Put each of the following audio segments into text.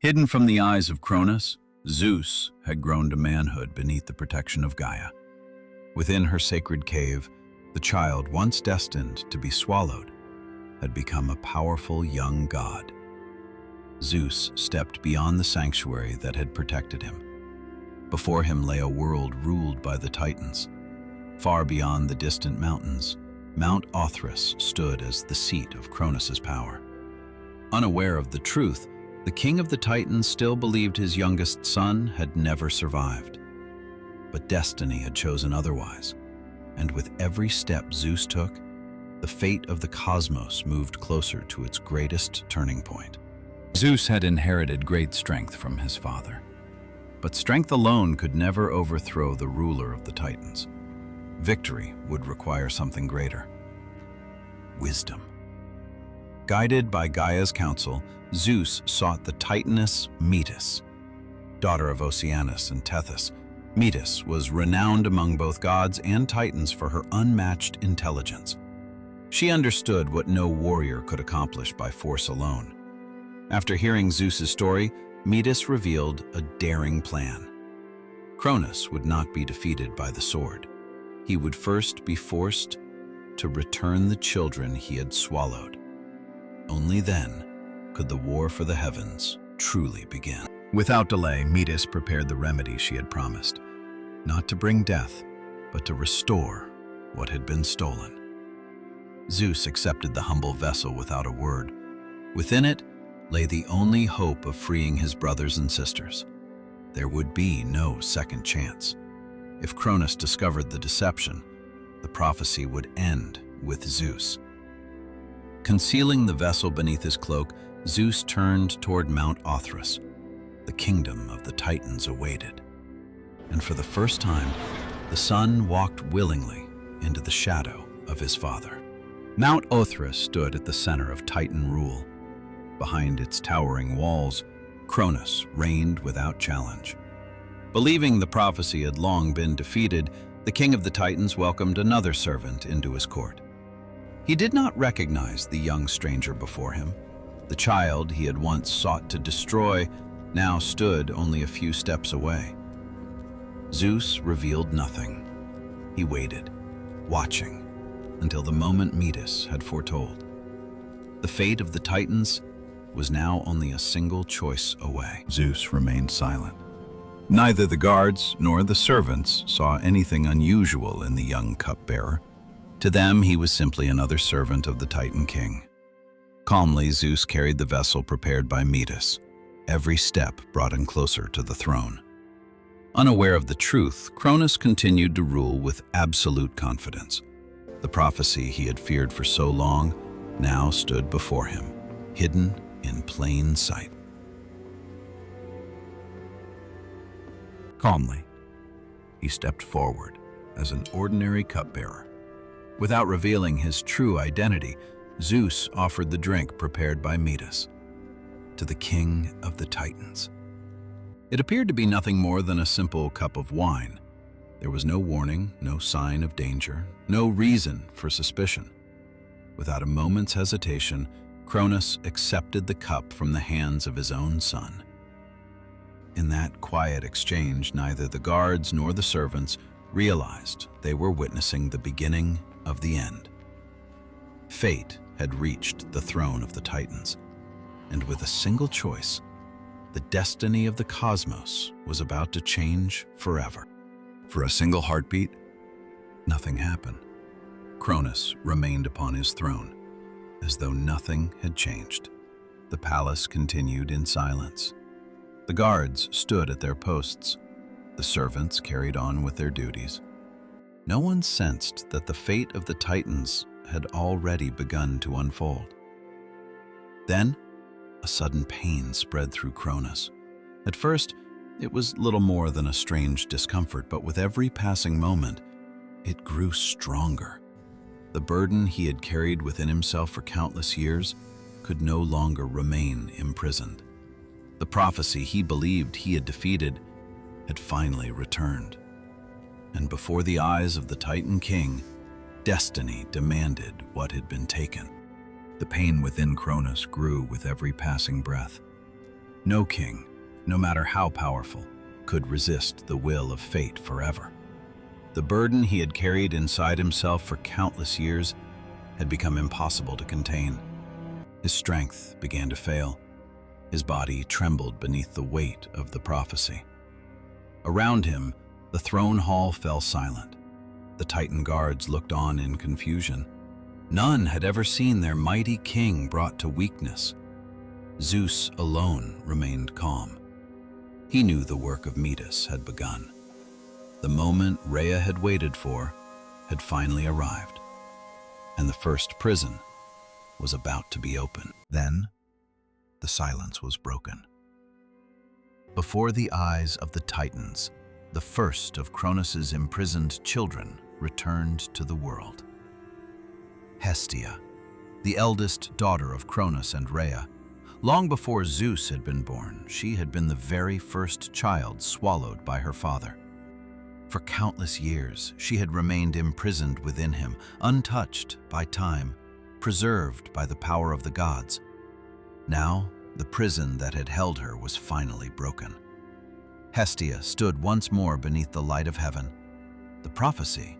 Hidden from the eyes of Cronus, Zeus had grown to manhood beneath the protection of Gaia. Within her sacred cave, the child, once destined to be swallowed, had become a powerful young god. Zeus stepped beyond the sanctuary that had protected him. Before him lay a world ruled by the Titans. Far beyond the distant mountains, Mount Othrys stood as the seat of Cronus's power. Unaware of the truth, the king of the Titans still believed his youngest son had never survived. But destiny had chosen otherwise, and with every step Zeus took, the fate of the cosmos moved closer to its greatest turning point. Zeus had inherited great strength from his father, but strength alone could never overthrow the ruler of the Titans. Victory would require something greater: wisdom. Guided by Gaia's counsel, Zeus sought the Titaness Metis. Daughter of Oceanus and Tethys, Metis was renowned among both gods and Titans for her unmatched intelligence. She understood what no warrior could accomplish by force alone. After hearing Zeus's story, Metis revealed a daring plan. Cronus would not be defeated by the sword. He would first be forced to return the children he had swallowed. Only then could the war for the heavens truly begin. Without delay, Metis prepared the remedy she had promised, not to bring death, but to restore what had been stolen. Zeus accepted the humble vessel without a word. Within it lay the only hope of freeing his brothers and sisters. There would be no second chance. If Cronus discovered the deception, the prophecy would end with Zeus. Concealing the vessel beneath his cloak, Zeus turned toward Mount Othrys. The kingdom of the Titans awaited. And for the first time, the son walked willingly into the shadow of his father. Mount Othrys stood at the center of Titan rule. Behind its towering walls, Cronus reigned without challenge. Believing the prophecy had long been defeated, the king of the Titans welcomed another servant into his court. He did not recognize the young stranger before him. The child he had once sought to destroy now stood only a few steps away. Zeus revealed nothing. He waited, watching, until the moment Metis had foretold. The fate of the Titans was now only a single choice away. Zeus remained silent. Neither the guards nor the servants saw anything unusual in the young cupbearer. To them, he was simply another servant of the Titan king. Calmly, Zeus carried the vessel prepared by Metis. Every step brought him closer to the throne. Unaware of the truth, Cronus continued to rule with absolute confidence. The prophecy he had feared for so long now stood before him, hidden in plain sight. Calmly, he stepped forward as an ordinary cupbearer. Without revealing his true identity, Zeus offered the drink prepared by Metis to the king of the Titans. It appeared to be nothing more than a simple cup of wine. There was no warning, no sign of danger, no reason for suspicion. Without a moment's hesitation, Cronus accepted the cup from the hands of his own son. In that quiet exchange, neither the guards nor the servants realized they were witnessing the beginning of the end. Fate had reached the throne of the Titans, and with a single choice, the destiny of the cosmos was about to change forever. For a single heartbeat, nothing happened. Cronus remained upon his throne, as though nothing had changed. The palace continued in silence. The guards stood at their posts. The servants carried on with their duties. No one sensed that the fate of the Titans had already begun to unfold. Then, a sudden pain spread through Cronus. At first, it was little more than a strange discomfort, but with every passing moment, it grew stronger. The burden he had carried within himself for countless years could no longer remain imprisoned. The prophecy he believed he had defeated had finally returned. And before the eyes of the Titan king, destiny demanded what had been taken. The pain within Cronus grew with every passing breath. No king, no matter how powerful, could resist the will of fate forever. The burden he had carried inside himself for countless years had become impossible to contain. His strength began to fail. His body trembled beneath the weight of the prophecy. Around him, the throne hall fell silent. The Titan guards looked on in confusion. None had ever seen their mighty king brought to weakness. Zeus alone remained calm. He knew the work of Metis had begun. The moment Rhea had waited for had finally arrived, and the first prison was about to be opened. Then, the silence was broken. Before the eyes of the Titans, the first of Cronus's imprisoned children returned to the world. Hestia, the eldest daughter of Cronus and Rhea. Long before Zeus had been born, she had been the very first child swallowed by her father. For countless years, she had remained imprisoned within him, untouched by time, preserved by the power of the gods. Now, the prison that had held her was finally broken. Hestia stood once more beneath the light of heaven. The prophecy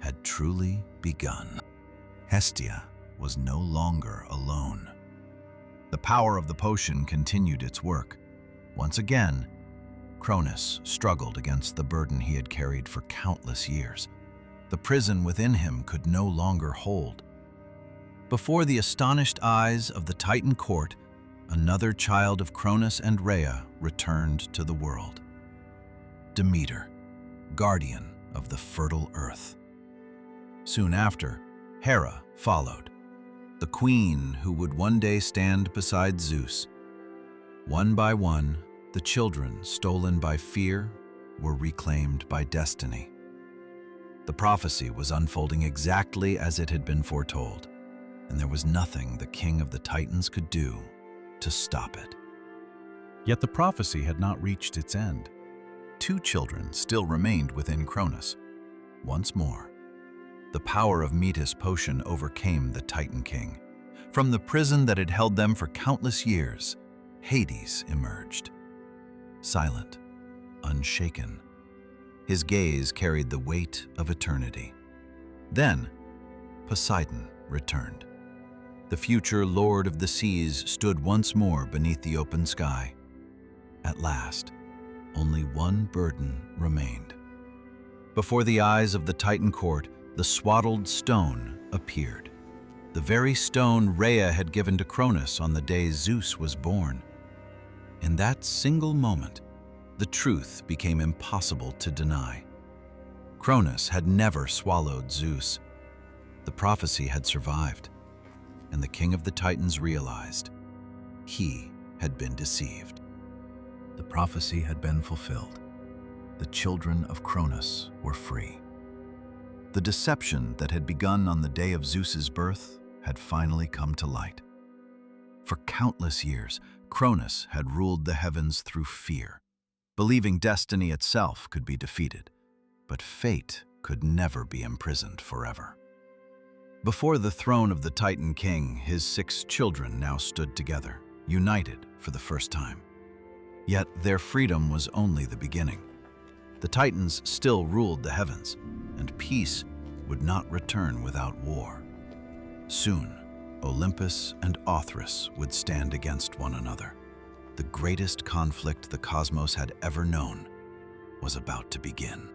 had truly begun. Hestia was no longer alone. The power of the potion continued its work. Once again, Cronus struggled against the burden he had carried for countless years. The prison within him could no longer hold. Before the astonished eyes of the Titan court, another child of Cronus and Rhea returned to the world. Demeter, guardian of the fertile earth. Soon after, Hera followed, the queen who would one day stand beside Zeus. One by one, the children stolen by fear were reclaimed by destiny. The prophecy was unfolding exactly as it had been foretold, and there was nothing the king of the Titans could do to stop it. Yet the prophecy had not reached its end. Two children still remained within Cronus. Once more, the power of Metis' potion overcame the Titan king. From the prison that had held them for countless years, Hades emerged. Silent, unshaken, his gaze carried the weight of eternity. Then, Poseidon returned. The future lord of the seas stood once more beneath the open sky. At last, only one burden remained. Before the eyes of the Titan court, the swaddled stone appeared. The very stone Rhea had given to Cronus on the day Zeus was born. In that single moment, the truth became impossible to deny. Cronus had never swallowed Zeus. The prophecy had survived, and the king of the Titans realized he had been deceived. The prophecy had been fulfilled. The children of Cronus were free. The deception that had begun on the day of Zeus's birth had finally come to light. For countless years, Cronus had ruled the heavens through fear, believing destiny itself could be defeated, but fate could never be imprisoned forever. Before the throne of the Titan king, his 6 children now stood together, united for the first time. Yet their freedom was only the beginning. The Titans still ruled the heavens, and peace would not return without war. Soon, Olympus and Othrys would stand against one another. The greatest conflict the cosmos had ever known was about to begin.